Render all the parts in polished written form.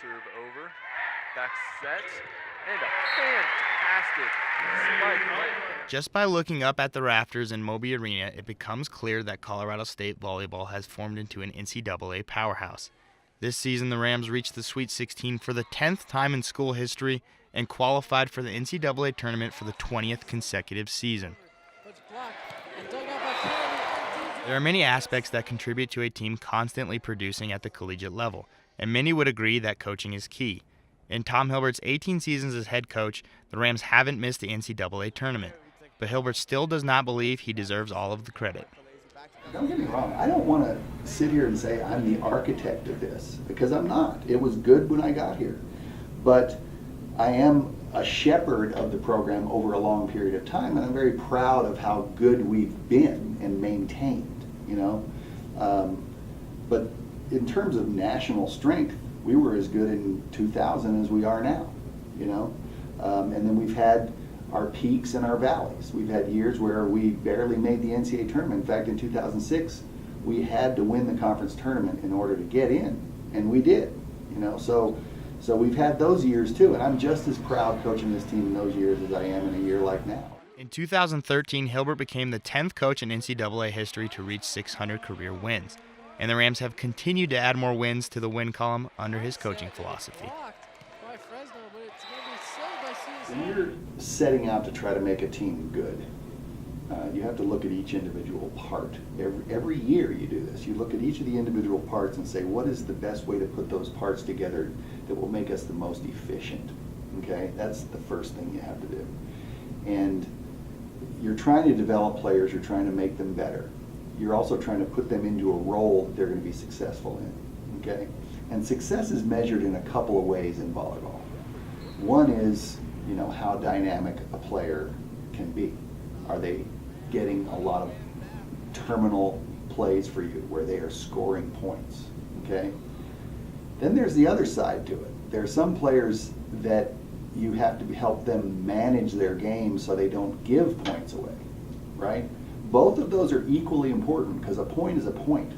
serve over. Back set. And a fantastic spike right. Just by looking up at the rafters in Moby Arena, it becomes clear that Colorado State volleyball has formed into an NCAA powerhouse. This season, the Rams reached the Sweet 16 for the 10th time in school history and qualified for the NCAA Tournament for the 20th consecutive season. There are many aspects that contribute to a team constantly producing at the collegiate level, and many would agree that coaching is key. In Tom Hilbert's 18 seasons as head coach, the Rams haven't missed the NCAA Tournament, but Hilbert still does not believe he deserves all of the credit. Don't get me wrong, I don't want to sit here and say I'm the architect of this, because I'm not. It was good when I got here. But I am a shepherd of the program over a long period of time, and I'm very proud of how good we've been and maintained, you know. But in terms of national strength, we were as good in 2000 as we are now, you know. And then we've had our peaks and our valleys. We've had years where we barely made the NCAA tournament. In fact, in 2006, we had to win the conference tournament in order to get in, and we did, you know. So we've had those years too, and I'm just as proud coaching this team in those years as I am in a year like now. In 2013, Hilbert became the 10th coach in NCAA history to reach 600 career wins, and the Rams have continued to add more wins to the win column under his coaching philosophy. When you're setting out to try to make a team good, you have to look at each individual part. Every year you do this. You look at each of the individual parts and say, what is the best way to put those parts together that will make us the most efficient? Okay, that's the first thing you have to do. And you're trying to develop players, you're trying to make them better. You're also trying to put them into a role that they're going to be successful in, okay? And success is measured in a couple of ways in volleyball. One is, you know, how dynamic a player can be. Are they getting a lot of terminal plays for you where they are scoring points, okay? Then there's the other side to it. There are some players that you have to help them manage their game so they don't give points away, right? Both of those are equally important because a point is a point.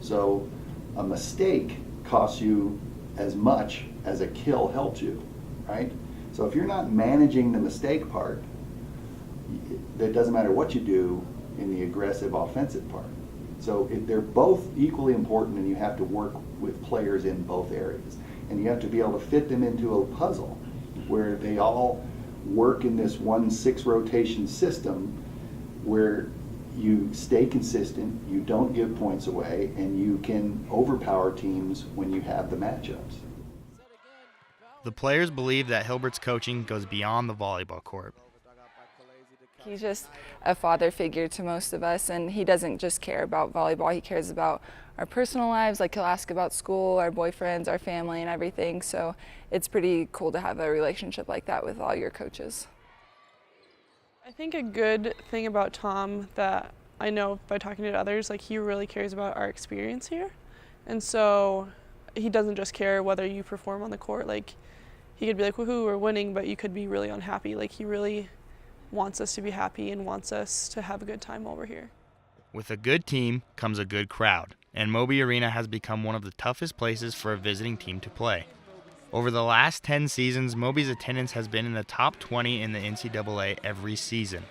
So a mistake costs you as much as a kill helps you, right? So if you're not managing the mistake part, it doesn't matter what you do in the aggressive offensive part. So they're both equally important, and you have to work with players in both areas. And you have to be able to fit them into a puzzle where they all work in this 1-6 rotation system where you stay consistent, you don't give points away, and you can overpower teams when you have the matchups. The players believe that Hilbert's coaching goes beyond the volleyball court. He's just a father figure to most of us, and he doesn't just care about volleyball, he cares about our personal lives. Like, he'll ask about school, our boyfriends, our family, and everything. So it's pretty cool to have a relationship like that with all your coaches. I think a good thing about Tom that I know by talking to others, like, he really cares about our experience here. And so he doesn't just care whether you perform on the court. Like, he could be like, woohoo, we're winning, but you could be really unhappy. Like, he really wants us to be happy and wants us to have a good time while we're here. With a good team comes a good crowd, and Moby Arena has become one of the toughest places for a visiting team to play. Over the last 10 seasons, Moby's attendance has been in the top 20 in the NCAA every season.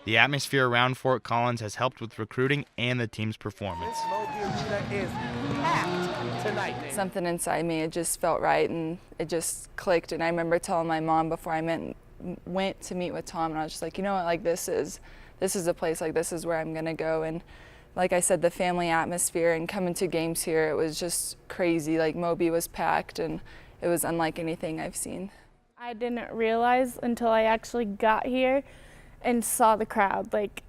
The atmosphere around Fort Collins has helped with recruiting and the team's performance. Something inside me, it just felt right, and it just clicked. And I remember telling my mom before I went to meet with Tom, and I was just like, you know what, like, this is a place, like, this is where I'm gonna go. And like I said, the family atmosphere and coming to games here, it was just crazy. Like, Moby was packed, and it was unlike anything I've seen. I didn't realize until I actually got here and saw the crowd. Like,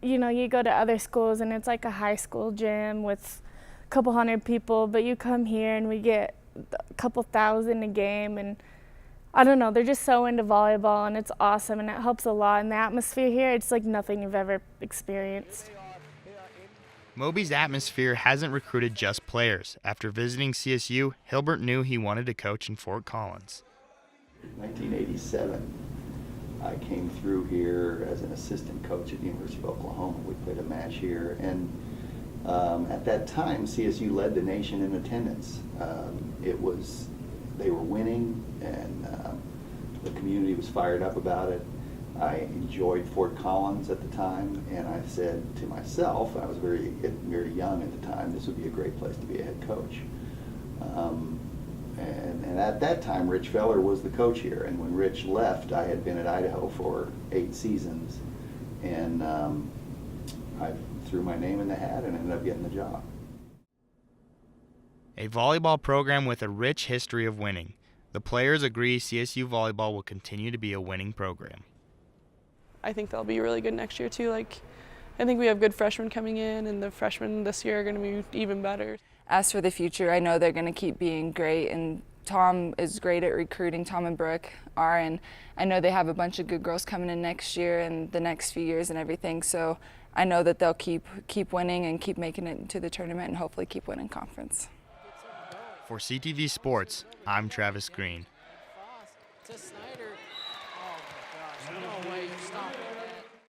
you know, you go to other schools and it's like a high school gym with a couple hundred people, but you come here and we get a couple thousand a game, and I don't know, they're just so into volleyball, and it's awesome, and it helps a lot. And the atmosphere here, it's like nothing you've ever experienced. Moby's atmosphere hasn't recruited just players. After visiting CSU, Hilbert knew he wanted to coach in Fort Collins. In 1987, I came through here as an assistant coach at the University of Oklahoma. We played a match here, and at that time, CSU led the nation in attendance. It was they were winning, and the community was fired up about it. I enjoyed Fort Collins at the time, and I said to myself, I was very young at the time, this would be a great place to be a head coach. And at that time, Rich Feller was the coach here, and when Rich left, I had been at Idaho for 8 seasons, and I threw my name in the hat and ended up getting the job. A volleyball program with a rich history of winning. The players agree CSU Volleyball will continue to be a winning program. I think they'll be really good next year too. I think we have good freshmen coming in, and the freshmen this year are going to be even better. As for the future, I know they're going to keep being great, and Tom is great at recruiting. Tom and Brooke are, and I know they have a bunch of good girls coming in next year and the next few years and everything. So I know that they'll keep winning and keep making it into the tournament and hopefully keep winning conference. For CTV Sports, I'm Travis Green. To Snyder. Oh my gosh, no way you stop it.